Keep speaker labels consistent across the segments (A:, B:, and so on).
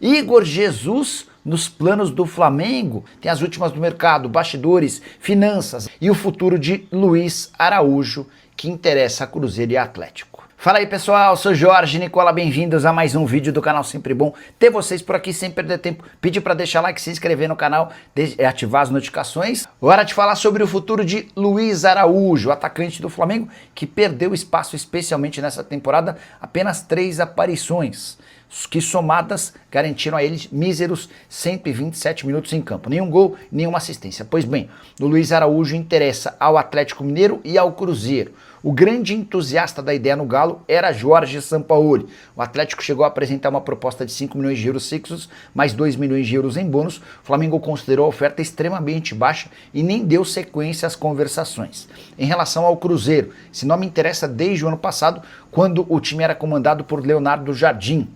A: Igor Jesus nos planos do Flamengo, tem as últimas do mercado, bastidores, finanças e o futuro de Luiz Araújo, que interessa a Cruzeiro e Atlético. Fala aí pessoal, sou Jorge Nicola, bem-vindos a mais um vídeo do canal, sempre bom ter vocês por aqui sem perder tempo. Pedir para deixar like, se inscrever no canal, ativar as notificações. Hora de falar sobre o futuro de Luiz Araújo, atacante do Flamengo, que perdeu espaço especialmente nessa temporada, apenas 3 aparições, que somadas garantiram a ele míseros 127 minutos em campo. Nenhum gol, nenhuma assistência. Pois bem, o Luiz Araújo interessa ao Atlético Mineiro e ao Cruzeiro. O grande entusiasta da ideia no Galo era Jorge Sampaoli. O Atlético chegou a apresentar uma proposta de 5 milhões de euros fixos, mais 2 milhões de euros em bônus. O Flamengo considerou a oferta extremamente baixa e nem deu sequência às conversações. Em relação ao Cruzeiro, esse nome interessa desde o ano passado, quando o time era comandado por Leonardo Jardim.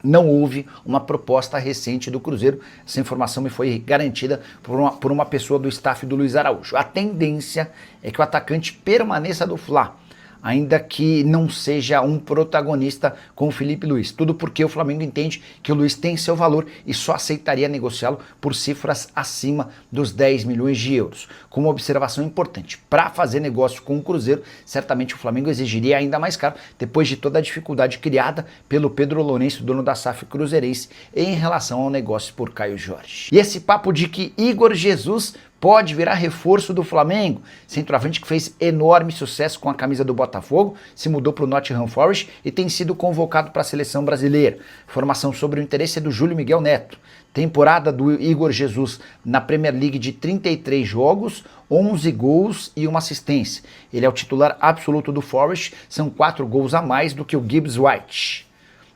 A: Não houve uma proposta recente do Cruzeiro. Essa informação me foi garantida por uma pessoa do staff do Luiz Araújo. A tendência é que o atacante permaneça do Fla, ainda que não seja um protagonista com o Felipe Luiz. Tudo porque o Flamengo entende que o Luiz tem seu valor e só aceitaria negociá-lo por cifras acima dos 10 milhões de euros. Com uma observação importante, para fazer negócio com o Cruzeiro, certamente o Flamengo exigiria ainda mais caro, depois de toda a dificuldade criada pelo Pedro Lourenço, dono da SAF cruzeirense, em relação ao negócio por Caio Jorge. E esse papo de que Igor Jesus pode virar reforço do Flamengo, centroavante que fez enorme sucesso com a camisa do Botafogo, se mudou para o Nottingham Forest e tem sido convocado para a seleção brasileira. Informação sobre o interesse é do Júlio Miguel Neto. Temporada do Igor Jesus na Premier League de 33 jogos, 11 gols e uma assistência. Ele é o titular absoluto do Forest, são 4 gols a mais do que o Gibbs White.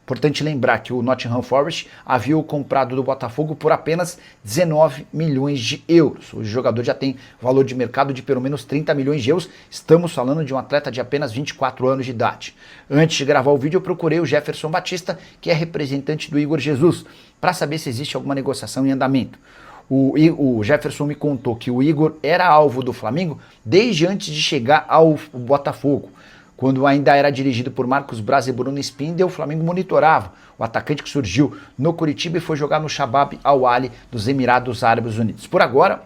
A: Importante lembrar que o Nottingham Forest havia o comprado do Botafogo por apenas 19 milhões de euros. O jogador já tem valor de mercado de pelo menos 30 milhões de euros. Estamos falando de um atleta de apenas 24 anos de idade. Antes de gravar o vídeo, eu procurei o Jefferson Batista, que é representante do Igor Jesus, para saber se existe alguma negociação em andamento. O Jefferson me contou que o Igor era alvo do Flamengo desde antes de chegar ao Botafogo. Quando ainda era dirigido por Marcos Braz e Bruno Spindel, o Flamengo monitorava o atacante que surgiu no Curitiba e foi jogar no Shabab Al-Ahly dos Emirados Árabes Unidos. Por agora,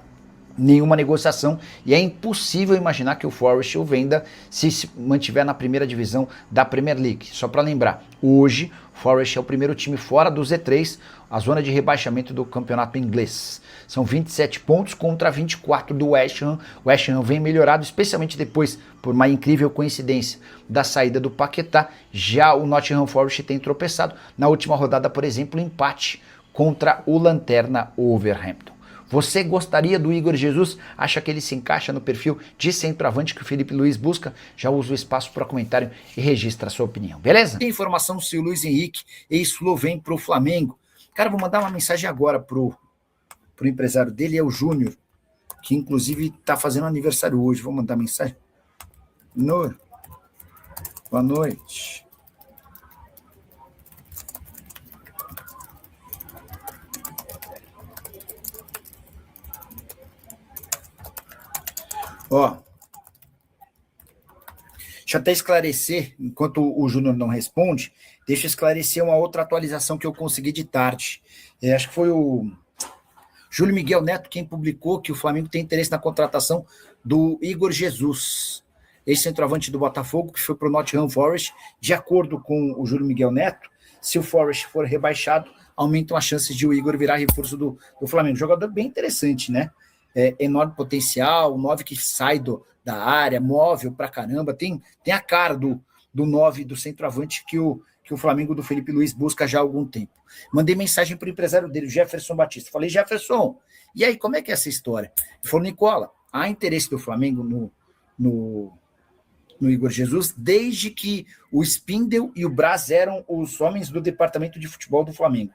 A: nenhuma negociação e é impossível imaginar que o Forest o venda se mantiver na primeira divisão da Premier League. Só para lembrar, hoje o Forest é o primeiro time fora do Z3, a zona de rebaixamento do campeonato inglês. São 27 pontos contra 24 do West Ham. O West Ham vem melhorado, especialmente depois, por uma incrível coincidência, da saída do Paquetá. Já o Nottingham Forest tem tropeçado. Na última rodada, por exemplo, empate contra o Lanterna Wolverhampton. Você gostaria do Igor Jesus? Acha que ele se encaixa no perfil de centroavante que o Felipe Luiz busca? Já usa o espaço para comentário e registra a sua opinião, beleza? Tem informação se o Luiz Henrique, ex-Flu, vem pro Flamengo. Cara, vou mandar uma mensagem agora pro empresário dele, é o Júnior, que inclusive está fazendo aniversário hoje. Vou mandar mensagem. Boa noite. Ó, deixa eu até esclarecer, enquanto o Júnior não responde, deixa eu esclarecer uma outra atualização que eu consegui de tarde. Acho que foi o Júlio Miguel Neto quem publicou que o Flamengo tem interesse na contratação do Igor Jesus, ex-centroavante do Botafogo, que foi para o Nottingham Forest. De acordo com o Júlio Miguel Neto, se o Forest for rebaixado, aumentam as chances de o Igor virar reforço do Flamengo. Jogador bem interessante, né? Enorme potencial, 9 que sai da área, móvel pra caramba, tem a cara do 9, do centroavante que o Flamengo do Felipe Luiz busca já há algum tempo. Mandei mensagem para o empresário dele, o Jefferson Batista. Falei, Jefferson, e aí, como é que é essa história? Ele falou, Nicola, há interesse do Flamengo no Igor Jesus desde que o Spindel e o Braz eram os homens do departamento de futebol do Flamengo.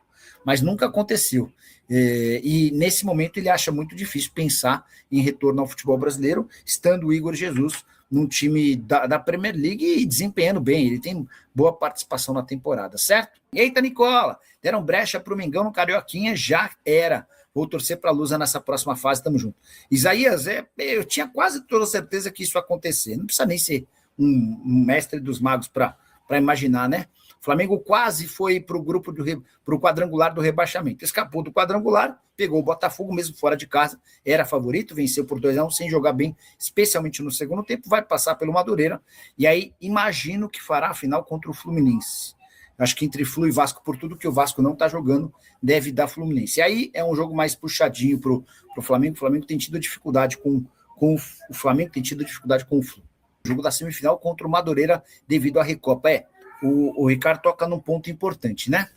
A: Mas nunca aconteceu. E nesse momento ele acha muito difícil pensar em retorno ao futebol brasileiro, estando o Igor Jesus num time da Premier League e desempenhando bem. Ele tem boa participação na temporada, certo? Eita, Nicola, deram brecha para o Mengão no Carioquinha, já era. Vou torcer para a Lusa nessa próxima fase, tamo junto. Isaías, eu tinha quase toda certeza que isso ia acontecer. Não precisa nem ser um mestre dos magos para imaginar, né? O Flamengo quase foi para o quadrangular do rebaixamento. Escapou do quadrangular, pegou o Botafogo, mesmo fora de casa, era favorito, venceu por 2-1, sem jogar bem, especialmente no segundo tempo, vai passar pelo Madureira, e aí imagino que fará a final contra o Fluminense. Acho que entre Flu e Vasco, por tudo que o Vasco não está jogando, deve dar Fluminense. E aí é um jogo mais puxadinho para o Flamengo. O Flamengo tem tido dificuldade com o Flamengo, tem tido dificuldade com o Flu. O jogo da semifinal contra o Madureira devido à Recopa. O Ricardo toca num ponto importante, né?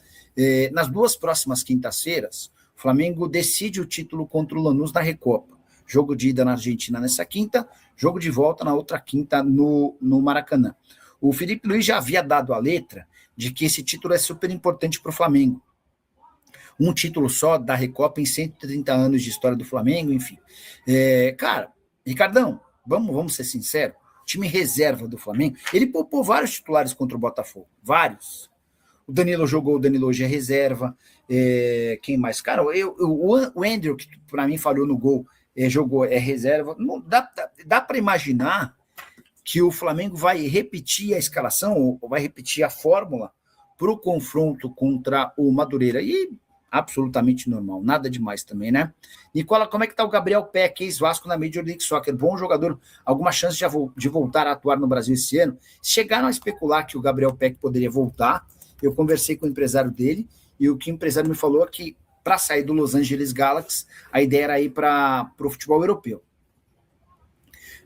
A: Nas duas próximas quintas-feiras, o Flamengo decide o título contra o Lanús na Recopa. Jogo de ida na Argentina nessa quinta, jogo de volta na outra quinta no Maracanã. O Felipe Luiz já havia dado a letra de que esse título é super importante para o Flamengo. Um título só da Recopa em 130 anos de história do Flamengo, enfim. Cara, Ricardão, vamos ser sinceros, time reserva do Flamengo, ele poupou vários titulares contra o Botafogo, vários. O Danilo jogou, o Danilo hoje é reserva. Quem mais? Cara, o Andrew, que para mim falhou no gol, jogou, é reserva. Não, dá para imaginar que o Flamengo vai repetir a escalação, ou vai repetir a fórmula para o confronto contra o Madureira. E absolutamente normal, nada demais também, né? Nicola, como é que tá o Gabriel Peck, ex-Vasco na Major League Soccer? Bom jogador, alguma chance de voltar a atuar no Brasil esse ano? Chegaram a especular que o Gabriel Peck poderia voltar. Eu conversei com o empresário dele, e o que o empresário me falou é que para sair do Los Angeles Galaxy, a ideia era ir para o futebol europeu.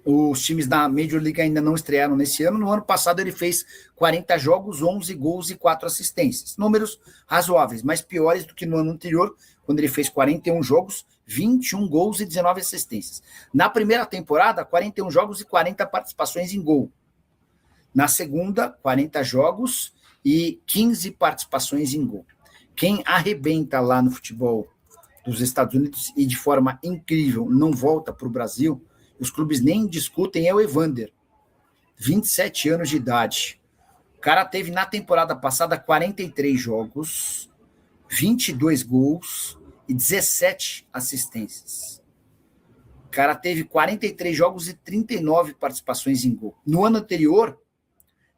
A: Os times da Major League ainda não estrearam nesse ano. No ano passado ele fez 40 jogos, 11 gols e 4 assistências. Números razoáveis, mas piores do que no ano anterior, quando ele fez 41 jogos, 21 gols e 19 assistências. Na primeira temporada, 41 jogos e 40 participações em gol. Na segunda, 40 jogos e 15 participações em gol. Quem arrebenta lá no futebol dos Estados Unidos e de forma incrível não volta para o Brasil, os clubes nem discutem, é o Evander, 27 anos de idade. O cara teve na temporada passada 43 jogos, 22 gols e 17 assistências. O cara teve 43 jogos e 39 participações em gol. No ano anterior,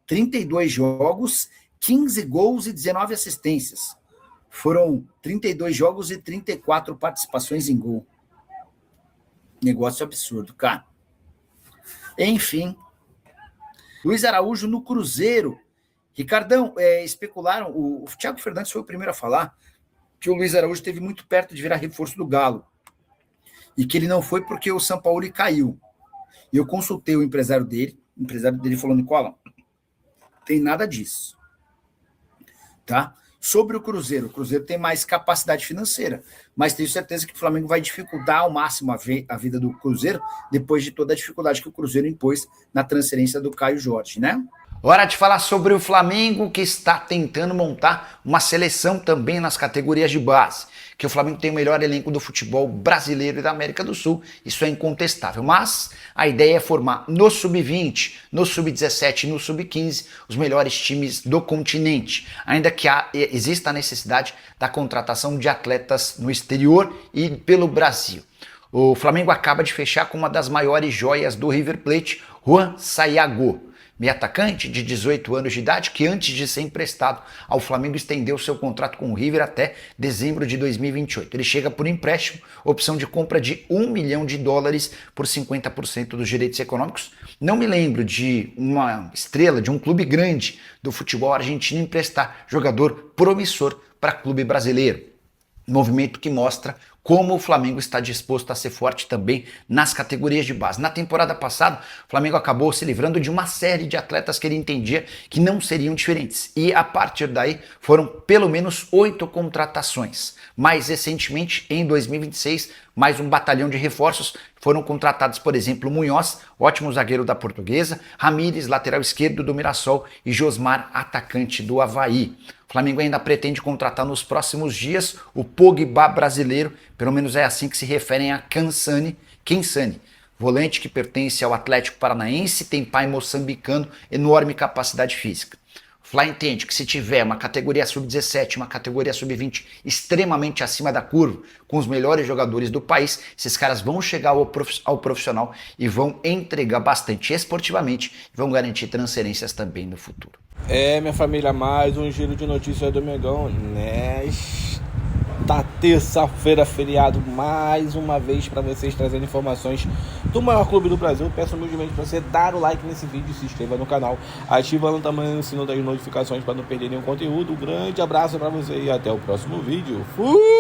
A: 32 jogos, 15 gols e 19 assistências. Foram 32 jogos e 34 participações em gol. Negócio absurdo, cara. Enfim. Luiz Araújo no Cruzeiro. Ricardão, especularam, o Thiago Fernandes foi o primeiro a falar que o Luiz Araújo esteve muito perto de virar reforço do Galo. E que ele não foi porque o Sampaoli caiu. E eu consultei o empresário dele falou, Nicola, tem nada disso. Tá? Sobre o Cruzeiro tem mais capacidade financeira, mas tenho certeza que o Flamengo vai dificultar ao máximo a vida do Cruzeiro, depois de toda a dificuldade que o Cruzeiro impôs na transferência do Caio Jorge, né? Hora de falar sobre o Flamengo, que está tentando montar uma seleção também nas categorias de base. Que o Flamengo tem o melhor elenco do futebol brasileiro e da América do Sul, isso é incontestável. Mas a ideia é formar no Sub-20, no Sub-17 e no Sub-15 os melhores times do continente. Ainda que exista a necessidade da contratação de atletas no exterior e pelo Brasil. O Flamengo acaba de fechar com uma das maiores joias do River Plate, Juan Sayago. Meio atacante de 18 anos de idade, que antes de ser emprestado ao Flamengo estendeu seu contrato com o River até dezembro de 2028. Ele chega por empréstimo, opção de compra de $1 milhão por 50% dos direitos econômicos. Não me lembro de uma estrela, de um clube grande do futebol argentino emprestar jogador promissor para clube brasileiro. Movimento que mostra como o Flamengo está disposto a ser forte também nas categorias de base. Na temporada passada, o Flamengo acabou se livrando de uma série de atletas que ele entendia que não seriam diferentes. E a partir daí foram pelo menos 8 contratações. Mais recentemente, em 2026, mais um batalhão de reforços. Foram contratados, por exemplo, Munhoz, ótimo zagueiro da Portuguesa, Ramírez, lateral esquerdo do Mirassol e Josmar, atacante do Avaí. O Flamengo ainda pretende contratar nos próximos dias o Pogba brasileiro, pelo menos é assim que se referem a Kensani, volante que pertence ao Atlético Paranaense, tem pai moçambicano, enorme capacidade física. O Fla entende que se tiver uma categoria sub-17, uma categoria sub-20 extremamente acima da curva, com os melhores jogadores do país, esses caras vão chegar ao profissional e vão entregar bastante esportivamente e vão garantir transferências também no futuro.
B: Minha família, mais um giro de notícias do Mengão nesta terça-feira, feriado, mais uma vez para vocês trazendo informações do maior clube do Brasil. Peço humildemente para você dar o like nesse vídeo, se inscreva no canal, ativa no tamanho o sino das notificações para não perder nenhum conteúdo. Um grande abraço para você e até o próximo vídeo. Fui!